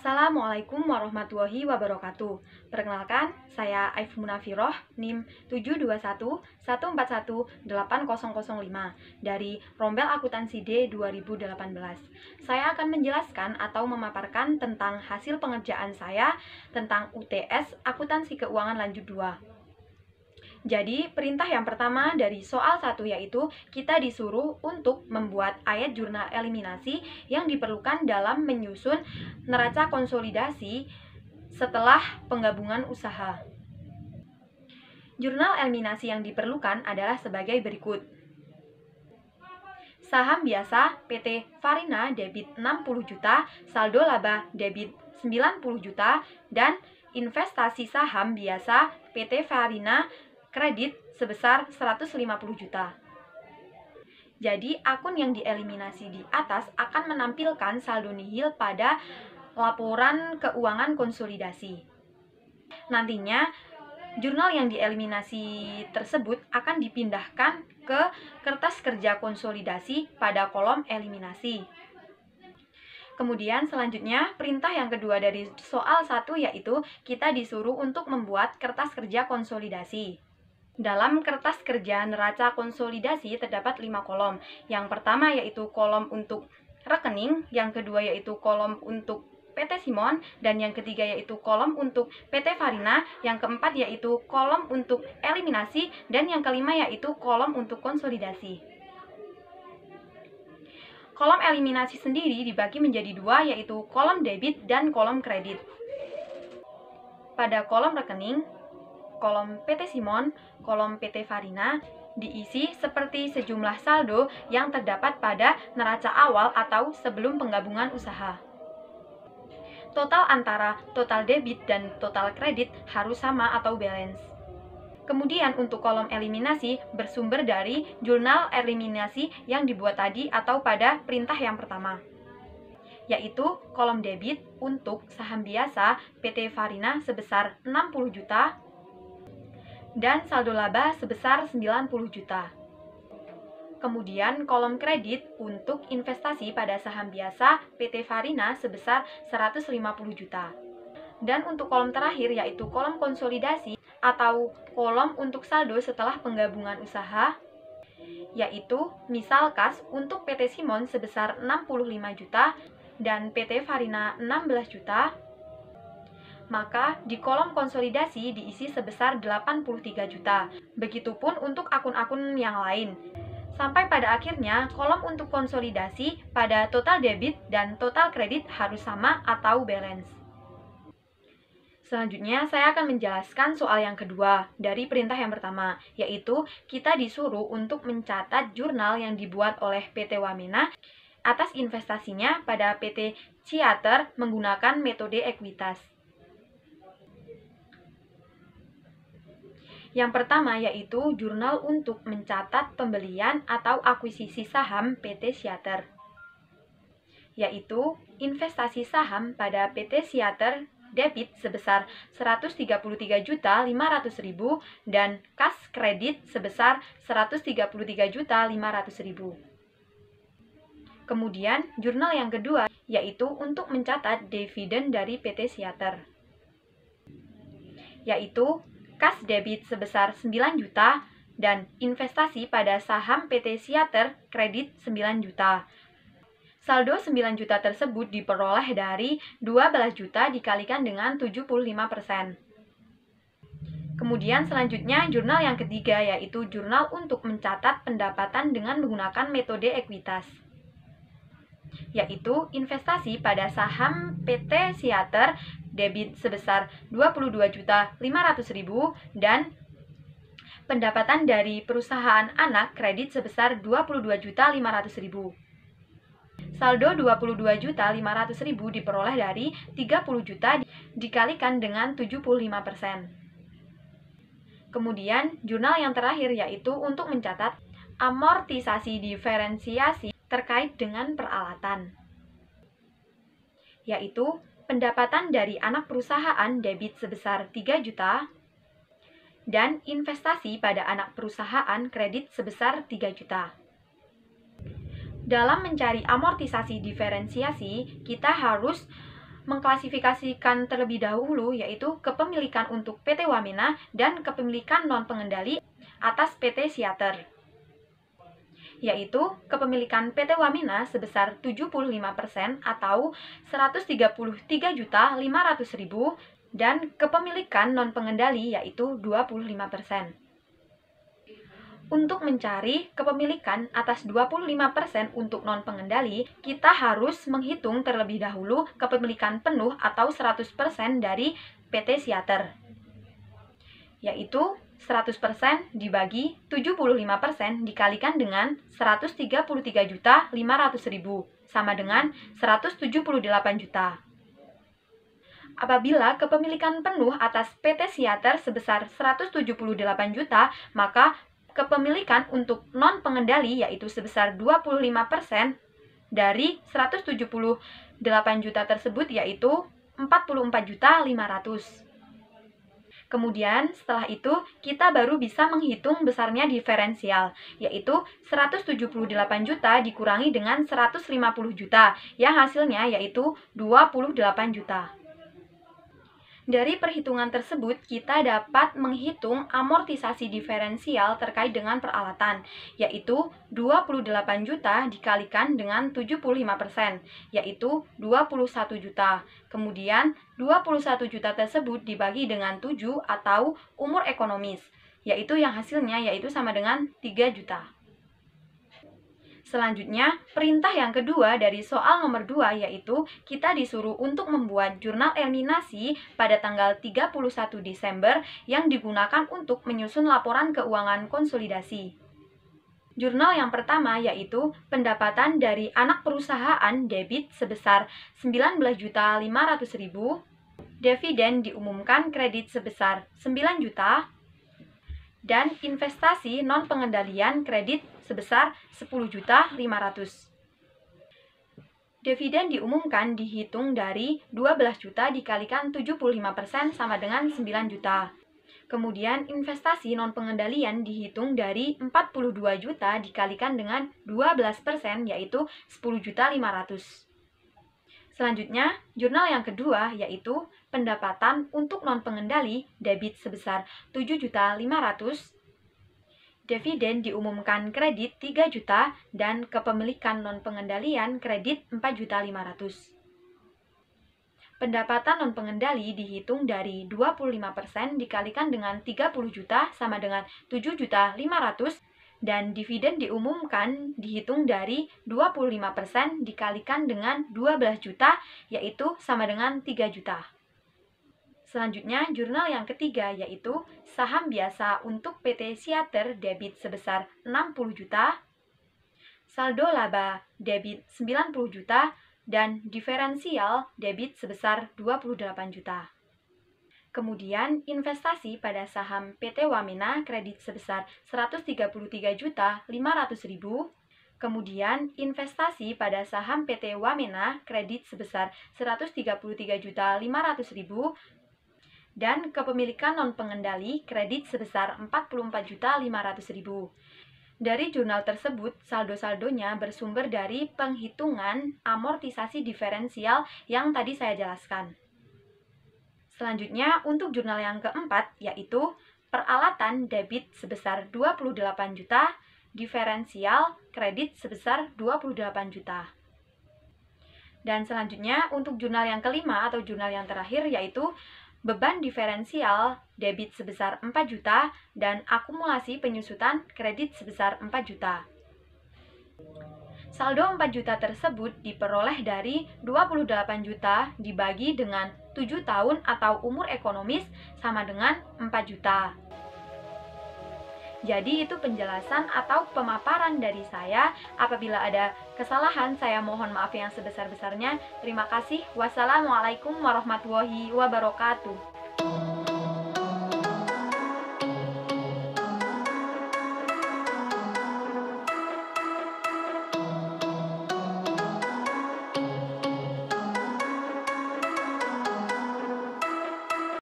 Assalamualaikum warahmatullahi wabarakatuh. Perkenalkan, saya Aif Munafiroh, NIM 721141805 dari Rombel Akuntansi D 2018. Saya akan menjelaskan atau memaparkan tentang hasil pengerjaan saya tentang UTS Akuntansi Keuangan Lanjut 2. Jadi, perintah yang pertama dari soal 1 yaitu kita disuruh untuk membuat ayat jurnal eliminasi yang diperlukan dalam menyusun neraca konsolidasi setelah penggabungan usaha. Jurnal eliminasi yang diperlukan adalah sebagai berikut. Saham biasa PT Farina debit 60 juta, saldo laba debit 90 juta, dan investasi saham biasa PT Farina kredit sebesar 150 juta. Jadi, akun yang dieliminasi di atas akan menampilkan saldo nihil pada laporan keuangan konsolidasi. Nantinya, jurnal yang dieliminasi tersebut akan dipindahkan ke kertas kerja konsolidasi pada kolom eliminasi. Kemudian selanjutnya, perintah yang kedua dari soal 1 yaitu kita disuruh untuk membuat kertas kerja konsolidasi. Dalam kertas kerja neraca konsolidasi terdapat 5 kolom. Yang pertama yaitu kolom untuk rekening, yang kedua yaitu kolom untuk PT Simon, dan yang ketiga yaitu kolom untuk PT Farina, yang keempat yaitu kolom untuk eliminasi, dan yang kelima yaitu kolom untuk konsolidasi. Kolom eliminasi sendiri dibagi menjadi dua, yaitu kolom debit dan kolom kredit. Pada kolom rekening, kolom PT Simon, kolom PT Farina diisi seperti sejumlah saldo yang terdapat pada neraca awal atau sebelum penggabungan usaha. Total antara total debit dan total kredit harus sama atau balance. Kemudian untuk kolom eliminasi bersumber dari jurnal eliminasi yang dibuat tadi atau pada perintah yang pertama, yaitu kolom debit untuk saham biasa PT Farina sebesar 60 juta, dan saldo laba sebesar 90 juta. Kemudian kolom kredit untuk investasi pada saham biasa PT Farina sebesar 150 juta. Dan untuk kolom terakhir yaitu kolom konsolidasi atau kolom untuk saldo setelah penggabungan usaha, yaitu misal kas untuk PT Simon sebesar 65 juta dan PT Farina 16 juta, maka di kolom konsolidasi diisi sebesar 83 juta. Begitupun untuk akun-akun yang lain. Sampai pada akhirnya, kolom untuk konsolidasi pada total debit dan total kredit harus sama atau balance. Selanjutnya, saya akan menjelaskan soal yang kedua dari perintah yang pertama, yaitu kita disuruh untuk mencatat jurnal yang dibuat oleh PT Wamena atas investasinya pada PT Ciater menggunakan metode ekuitas. Yang pertama yaitu jurnal untuk mencatat pembelian atau akuisisi saham PT Ciater, yaitu investasi saham pada PT Ciater debit sebesar 133.500.000 dan kas kredit sebesar 133.500.000. Kemudian jurnal yang kedua yaitu untuk mencatat dividen dari PT Ciater, yaitu kas debit sebesar 9 juta dan investasi pada saham PT Ciater kredit 9 juta. Saldo 9 juta tersebut diperoleh dari 12 juta dikalikan dengan 75%. Kemudian selanjutnya jurnal yang ketiga yaitu jurnal untuk mencatat pendapatan dengan menggunakan metode ekuitas, yaitu investasi pada saham PT Ciater debit sebesar 22.500.000 dan pendapatan dari perusahaan anak kredit sebesar 22.500.000. Saldo 22.500.000 diperoleh dari 30 juta dikalikan dengan 75%. Kemudian jurnal yang terakhir yaitu untuk mencatat amortisasi diferensiasi terkait dengan peralatan, yaitu pendapatan dari anak perusahaan debit sebesar 3 juta dan investasi pada anak perusahaan kredit sebesar 3 juta. Dalam mencari amortisasi diferensiasi, kita harus mengklasifikasikan terlebih dahulu yaitu kepemilikan untuk PT Wamena dan kepemilikan non-pengendali atas PT Siater. Yaitu kepemilikan PT Wamena sebesar 75% atau 133.500.000 dan kepemilikan non-pengendali yaitu 25%. Untuk mencari kepemilikan atas 25% untuk non-pengendali, kita harus menghitung terlebih dahulu kepemilikan penuh atau 100% dari PT Siater, yaitu 100% dibagi 75% dikalikan dengan 133.500.000 sama dengan 178 juta. Apabila kepemilikan penuh atas PT Siater sebesar 178 juta, maka kepemilikan untuk non-pengendali yaitu sebesar 25% dari 178 juta tersebut yaitu 44.500.000. Kemudian setelah itu kita baru bisa menghitung besarnya diferensial, yaitu 178 juta dikurangi dengan 150 juta yang hasilnya yaitu 28 juta. Dari perhitungan tersebut, kita dapat menghitung amortisasi diferensial terkait dengan peralatan, yaitu 28 juta dikalikan dengan 75%, yaitu 21 juta. Kemudian, 21 juta tersebut dibagi dengan 7 atau umur ekonomis, yaitu yang hasilnya yaitu sama dengan 3 juta. Selanjutnya, perintah yang kedua dari soal nomor 2 yaitu kita disuruh untuk membuat jurnal eliminasi pada tanggal 31 Desember yang digunakan untuk menyusun laporan keuangan konsolidasi. Jurnal yang pertama yaitu pendapatan dari anak perusahaan debit sebesar 19.500.000, dividen diumumkan kredit sebesar 9 juta, dan investasi non-pengendalian kredit sebesar 10.500.000. Dividen diumumkan dihitung dari 12 juta dikalikan 75% sama dengan 9 juta. Kemudian investasi non-pengendalian dihitung dari 42 juta dikalikan dengan 12% yaitu 10.500.000. Selanjutnya, jurnal yang kedua yaitu pendapatan untuk non-pengendali debit sebesar 7.500.000, dividen diumumkan kredit 3 juta, dan kepemilikan non-pengendalian kredit 4.500.000. Pendapatan non-pengendali dihitung dari 25% dikalikan dengan 30 juta sama dengan 7.500.000, dan dividen diumumkan dihitung dari 25% dikalikan dengan 12 juta, yaitu sama dengan 3 juta. Selanjutnya, jurnal yang ketiga yaitu saham biasa untuk PT Siater debit sebesar 60 juta, saldo laba debit 90 juta, dan diferensial debit sebesar 28 juta. Kemudian, investasi pada saham PT Wamena kredit sebesar 133.500.000. Kemudian, investasi pada saham PT Wamena kredit sebesar 133.500.000 dan kepemilikan non-pengendali kredit sebesar 44.500.000. Dari jurnal tersebut, saldo-saldonya bersumber dari penghitungan amortisasi diferensial yang tadi saya jelaskan. Selanjutnya, untuk jurnal yang keempat, yaitu peralatan debit sebesar 28 juta, diferensial kredit sebesar 28 juta. Dan selanjutnya, untuk jurnal yang kelima atau jurnal yang terakhir, yaitu beban diferensial debit sebesar 4 juta, dan akumulasi penyusutan kredit sebesar 4 juta. Saldo 4 juta tersebut diperoleh dari 28 juta dibagi dengan 7 tahun atau umur ekonomis sama dengan 4 juta. Jadi itu penjelasan atau pemaparan dari saya. Apabila ada kesalahan, saya mohon maaf yang sebesar-besarnya. Terima kasih. Wassalamualaikum warahmatullahi wabarakatuh.